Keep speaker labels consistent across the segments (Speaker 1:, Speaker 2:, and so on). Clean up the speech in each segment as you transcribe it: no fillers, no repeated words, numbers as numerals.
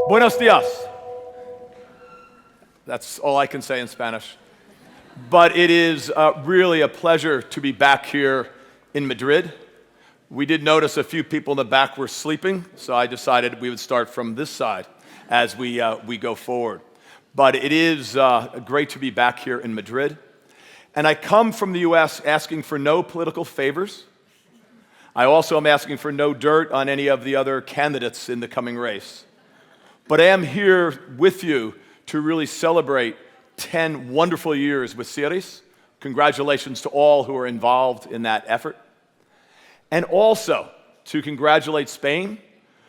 Speaker 1: Buenos dias. That's all I can say in Spanish. But it is really a pleasure to be back here in Madrid. We did notice a few people in the back were sleeping, so I decided we would start from this side as we go forward. But it is great to be back here in Madrid. And I come from the US asking for no political favors. I also am asking for no dirt on any of the other candidates in the coming race. But I am here with you to really celebrate 10 wonderful years with Ceres. Congratulations to all who are involved in that effort. And also to congratulate Spain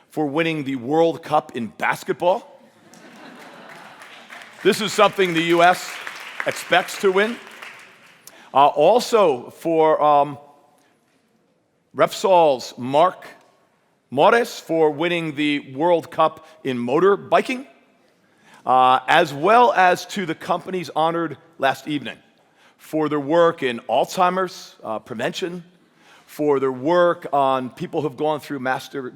Speaker 1: for winning the World Cup in basketball. This is something the US expects to win. Also for Repsol's Marc Mores for winning the World Cup in motorbiking, as well as to the companies honored last evening for their work in Alzheimer's prevention, for their work on people who have gone through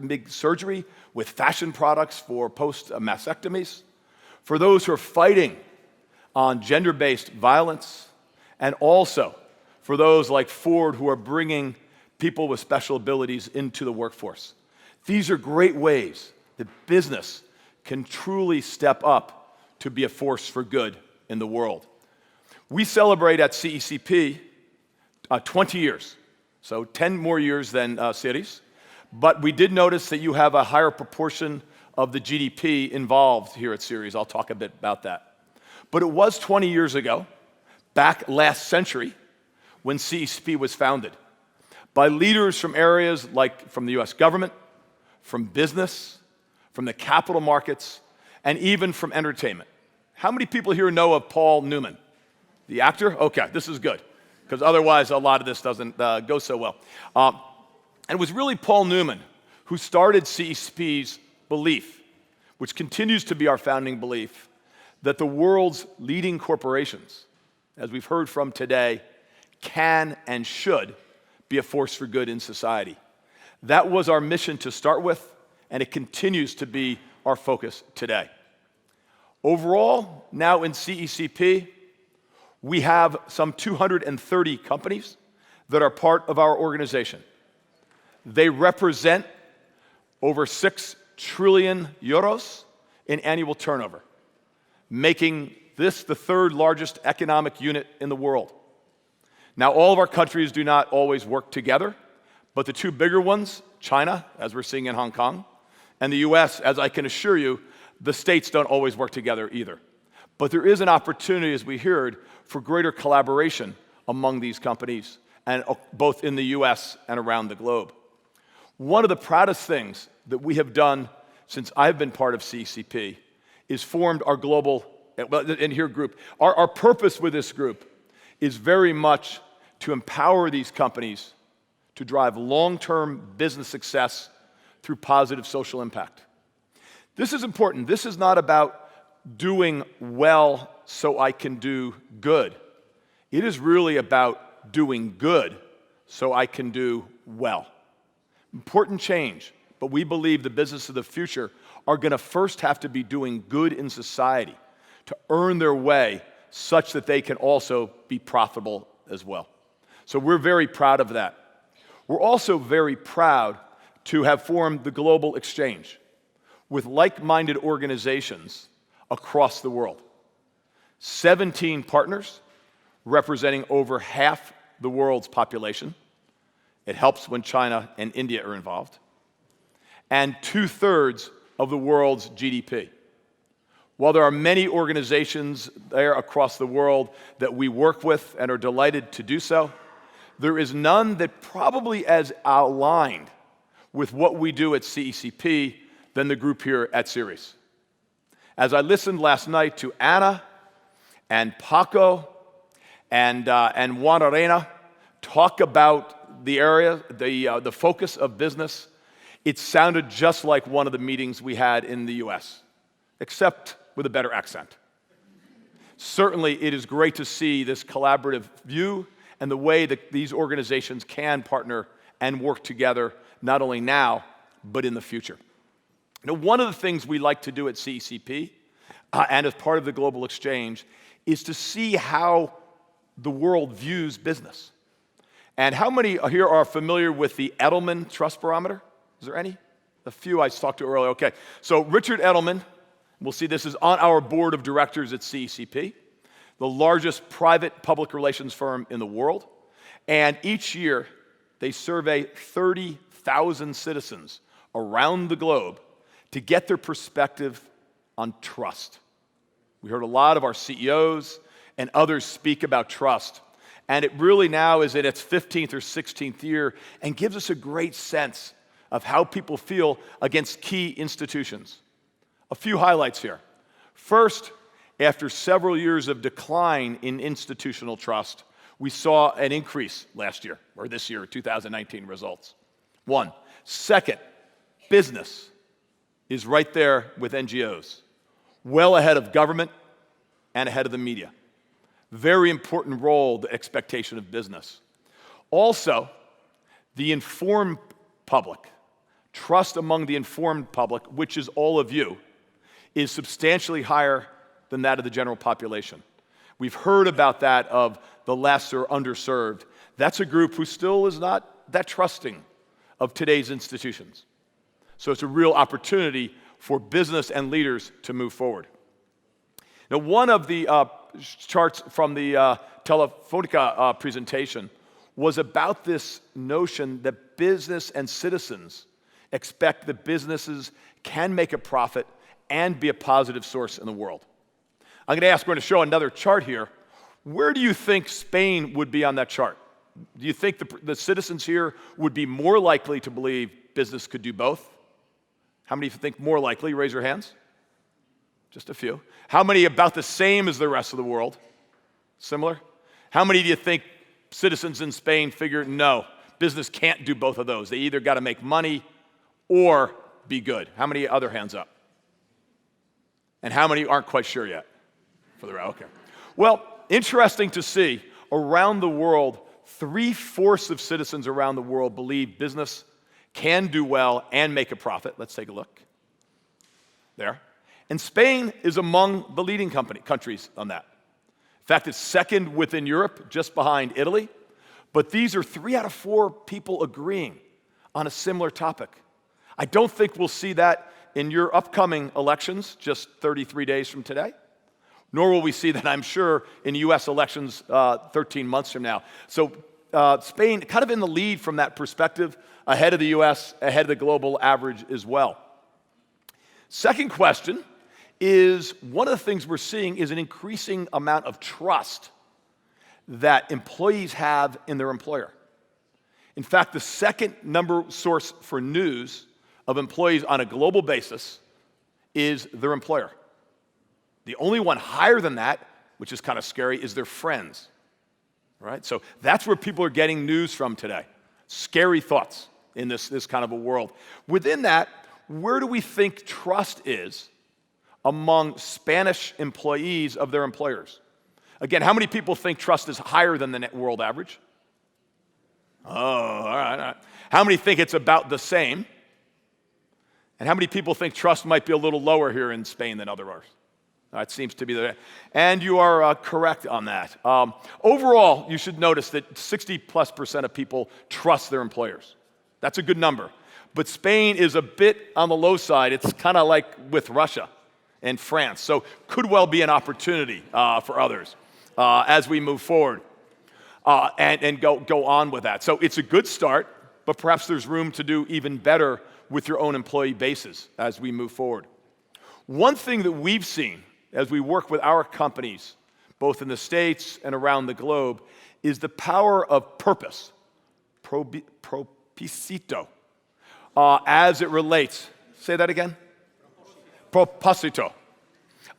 Speaker 1: big surgery with fashion products for post-mastectomies, for those who are fighting on gender-based violence, and also for those like Ford who are bringing people with special abilities into the workforce. These are great ways that business can truly step up to be a force for good in the world. We celebrate at CECP 20 years, so 10 more years than Ceres, but we did notice that you have a higher proportion of the GDP involved here at Ceres. I'll talk a bit about that. But it was 20 years ago, back last century, when CECP was founded by leaders from areas like from the US government, from business, from the capital markets, and even from entertainment. How many people here know of Paul Newman? The actor? Okay, this is good, because otherwise a lot of this doesn't go so well. And it was really Paul Newman who started CECP's belief, which continues to be our founding belief, that the world's leading corporations, as we've heard from today, can and should be a force for good in society. That was our mission to start with, and it continues to be our focus today. Overall, now in CECP, we have some 230 companies that are part of our organization. They represent over 6 trillion euros in annual turnover, making this the third largest economic unit in the world. Now, all of our countries do not always work together, but the two bigger ones, China, as we're seeing in Hong Kong, and the US, as I can assure you, the states don't always work together either. But there is an opportunity, as we heard, for greater collaboration among these companies, and both in the US and around the globe. One of the proudest things that we have done since I've been part of CCP is formed our global, in here group. Our purpose with this group is very much to empower these companies to drive long-term business success through positive social impact. This is important. This is not about doing well so I can do good. It is really about doing good so I can do well. Important change, but we believe the business of the future are going to first have to be doing good in society to earn their way such that they can also be profitable as well. So we're very proud of that. We're also very proud to have formed the Global Exchange with like-minded organizations across the world. 17 partners representing over half the world's population. It helps when China and India are involved. And 2/3 of the world's GDP. While there are many organizations there across the world that we work with and are delighted to do so, there is none that probably as aligned with what we do at CECP than the group here at Ceres. As I listened last night to Anna and Paco and Juan Arena talk about the area, the focus of business, it sounded just like one of the meetings we had in the US, except with a better accent. Certainly, it is great to see this collaborative view and the way that these organizations can partner and work together, not only now, but in the future. Now, one of the things we like to do at CCP, and as part of the Global Exchange, is to see how the world views business. And how many here are familiar with the Edelman Trust Barometer? Is there any? A few I talked to earlier. Okay, so Richard Edelman, we'll see this is on our board of directors at CCP, the largest private public relations firm in the world. And each year, they survey 30,000 citizens around the globe to get their perspective on trust. We heard a lot of our CEOs and others speak about trust. And it really now is in its 15th or 16th year and gives us a great sense of how people feel against key institutions. A few highlights here. First, after several years of decline in institutional trust, we saw an increase last year, or this year, 2019 results. One. Second, business is right there with NGOs, well ahead of government and ahead of the media. Very important role, the expectation of business. Also, the informed public, trust among the informed public, which is all of you, is substantially higher than that of the general population. We've heard about that of the less or underserved. That's a group who still is not that trusting of today's institutions. So it's a real opportunity for business and leaders to move forward. Now, one of the charts from the Telefonica presentation was about this notion that business and citizens expect that businesses can make a profit and be a positive source in the world. I'm going to show another chart here. Where do you think Spain would be on that chart? Do you think the citizens here would be more likely to believe business could do both? How many think more likely? Raise your hands. Just a few. How many about the same as the rest of the world? Similar? How many do you think citizens in Spain figure, no, business can't do both of those? They either got to make money or be good. How many other hands up? And how many aren't quite sure yet? For the okay. Well, interesting to see, around the world, 3/4 of citizens around the world believe business can do well and make a profit. Let's take a look. There. And Spain is among the leading countries on that. In fact, it's second within Europe, just behind Italy. But these are 3 out of 4 people agreeing on a similar topic. I don't think we'll see that in your upcoming elections, just 33 days from today. Nor will we see that, I'm sure, in U.S. elections 13 months from now. So Spain kind of in the lead from that perspective, ahead of the U.S., ahead of the global average as well. Second question is, one of the things we're seeing is an increasing amount of trust that employees have in their employer. In fact, the second number source for news of employees on a global basis is their employer. The only one higher than that, which is kind of scary, is their friends. Right? So that's where people are getting news from today. Scary thoughts in this kind of a world. Within that, where do we think trust is among Spanish employees of their employers? Again, how many people think trust is higher than the world average? Oh, all right. How many think it's about the same? And how many people think trust might be a little lower here in Spain than others? It seems to be that. And you are correct on that. Overall, you should notice that 60+% of people trust their employers. That's a good number. But Spain is a bit on the low side. It's kind of like with Russia and France. So could well be an opportunity for others as we move forward and go on with that. So it's a good start, but perhaps there's room to do even better with your own employee bases as we move forward. One thing that we've seen as we work with our companies, both in the States and around the globe, is the power of purpose, propósito, as it relates, say that again? Propósito.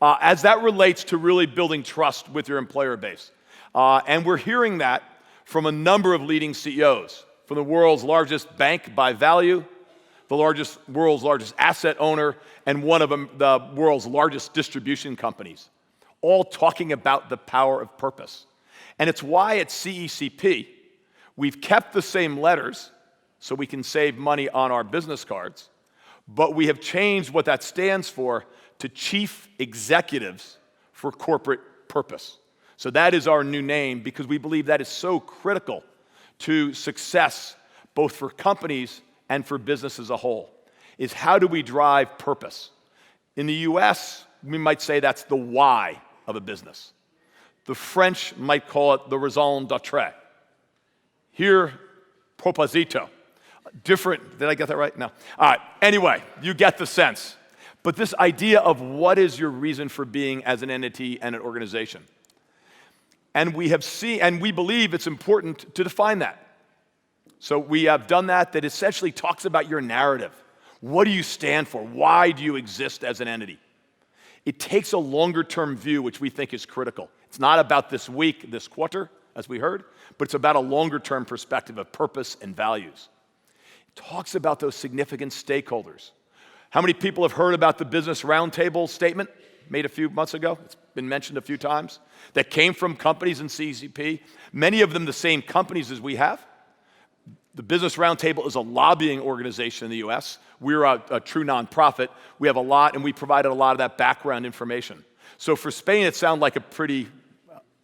Speaker 1: As that relates to really building trust with your employer base. And we're hearing that from a number of leading CEOs, from the world's largest bank by value, the world's largest asset owner, and one of the world's largest distribution companies, all talking about the power of purpose. And it's why at CECP, we've kept the same letters so we can save money on our business cards, but we have changed what that stands for to Chief Executives for Corporate Purpose. So that is our new name because we believe that is so critical to success, both for companies and for business as a whole, is how do we drive purpose? In the US, we might say that's the why of a business. The French might call it the raison d'être. Here, proposito. Different, did I get that right? No. All right, anyway, you get the sense. But this idea of what is your reason for being as an entity and an organization. And we have seen, and we believe it's important to define that. So we have done that essentially talks about your narrative. What do you stand for? Why do you exist as an entity? It takes a longer term view, which we think is critical. It's not about this week, this quarter, as we heard, but it's about a longer term perspective of purpose and values. It talks about those significant stakeholders. How many people have heard about the Business Roundtable statement made a few months ago? It's been mentioned a few times. That came from companies in CCP, many of them the same companies as we have. The Business Roundtable is a lobbying organization in the US. We're a true nonprofit. We have a lot, and we provided a lot of that background information. So for Spain, it sounded like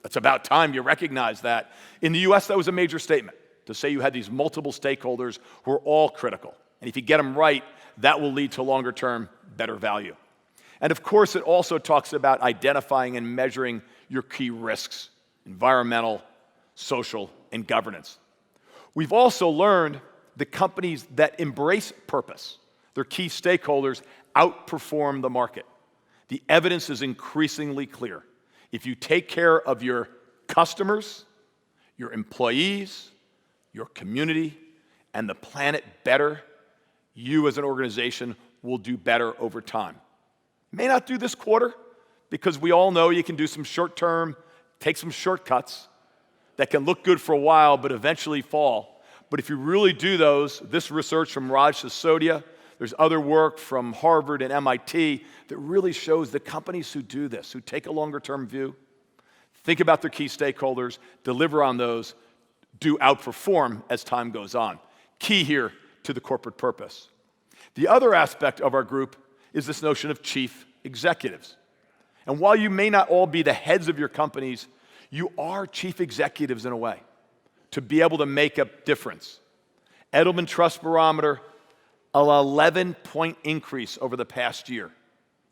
Speaker 1: it's about time you recognize that. In the US, that was a major statement, to say you had these multiple stakeholders who are all critical. And if you get them right, that will lead to longer term, better value. And of course, it also talks about identifying and measuring your key risks, environmental, social, and governance. We've also learned the companies that embrace purpose, their key stakeholders, outperform the market. The evidence is increasingly clear. If you take care of your customers, your employees, your community, and the planet better, you as an organization will do better over time. May not do this quarter, because we all know you can do some short-term, take some shortcuts that can look good for a while, but eventually fall. But if you really do those, this research from Raj Sisodia, there's other work from Harvard and MIT that really shows the companies who do this, who take a longer-term view, think about their key stakeholders, deliver on those, do outperform as time goes on. Key here to the corporate purpose. The other aspect of our group is this notion of chief executives. And while you may not all be the heads of your companies, you are chief executives in a way, to be able to make a difference. Edelman Trust Barometer, an 11-point increase over the past year,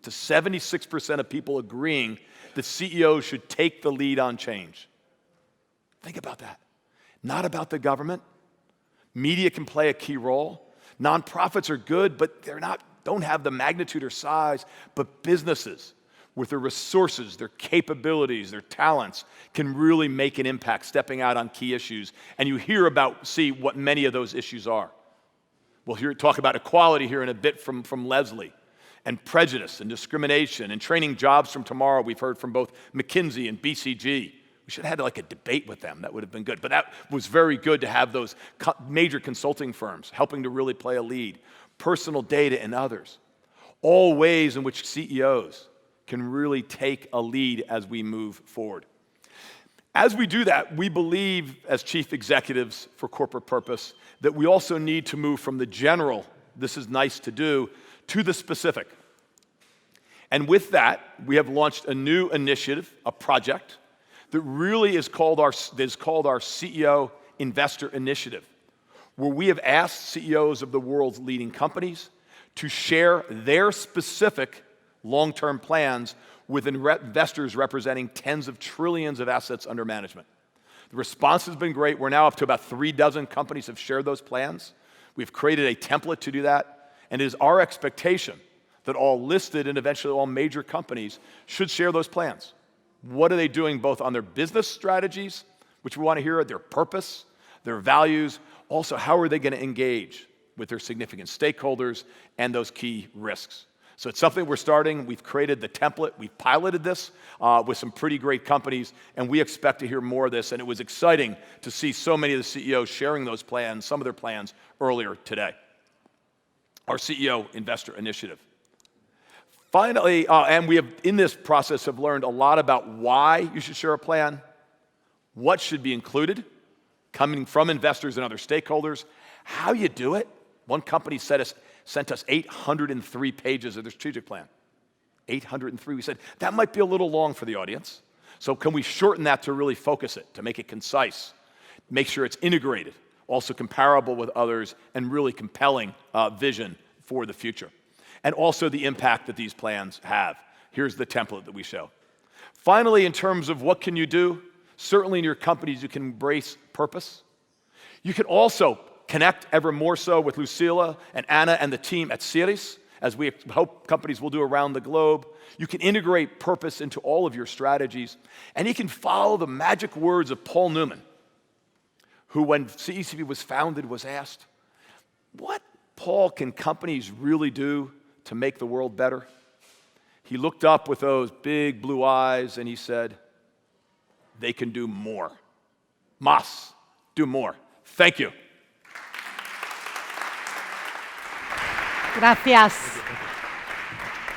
Speaker 1: to 76% of people agreeing that CEOs should take the lead on change. Think about that. Not about the government. Media can play a key role. Nonprofits are good, but don't have the magnitude or size. But businesses, with their resources, their capabilities, their talents, can really make an impact stepping out on key issues. And you see what many of those issues are. We'll talk about equality here in a bit from Leslie, and prejudice and discrimination and training jobs from tomorrow. We've heard from both McKinsey and BCG. We should have had like a debate with them. That would have been good. But that was very good to have those major consulting firms helping to really play a lead. Personal data and others. All ways in which CEOs can really take a lead as we move forward. As we do that, we believe as chief executives for corporate purpose that we also need to move from the general, this is nice to do, to the specific. And with that, we have launched a new initiative, a project, that really is called our CEO Investor Initiative, where we have asked CEOs of the world's leading companies to share their specific long-term plans with investors representing tens of trillions of assets under management. The response has been great. We're now up to about 36 companies have shared those plans. We've created a template to do that, and it is our expectation that all listed and eventually all major companies should share those plans. What are they doing both on their business strategies, which we want to hear, their purpose, their values, also how are they going to engage with their significant stakeholders and those key risks. So it's something we're starting. We've created the template. We've piloted this with some pretty great companies, and we expect to hear more of this. And it was exciting to see so many of the CEOs sharing those plans, some of their plans, earlier today. Our CEO Investor Initiative. Finally, and we have, in this process, have learned a lot about why you should share a plan, what should be included, coming from investors and other stakeholders, how you do it. One company sent us 803 pages of their strategic plan. 803. We said, that might be a little long for the audience. So can we shorten that to really focus it, to make it concise, make sure it's integrated, also comparable with others, and really compelling vision for the future. And also the impact that these plans have. Here's the template that we show. Finally, in terms of what can you do, certainly in your companies you can embrace purpose. You can also connect ever more so with Lucila and Anna and the team at Ceres, as we hope companies will do around the globe. You can integrate purpose into all of your strategies, and you can follow the magic words of Paul Newman, who when CCP was founded was asked, what, Paul, can companies really do to make the world better? He looked up with those big blue eyes and he said, they can do more. Más, do more. Thank you.
Speaker 2: Gracias.